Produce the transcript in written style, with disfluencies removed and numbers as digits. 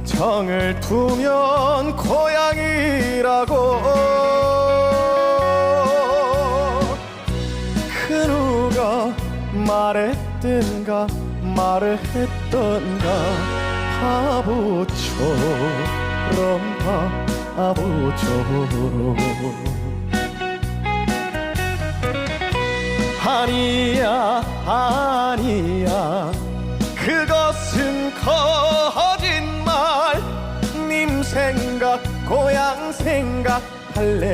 정을 두면 고향이라고 그 누가 말했든가 말을 했던가 바보처럼 바보처럼 아니야 아니야 그것은 거짓말 님 생각 고향 생각 할래니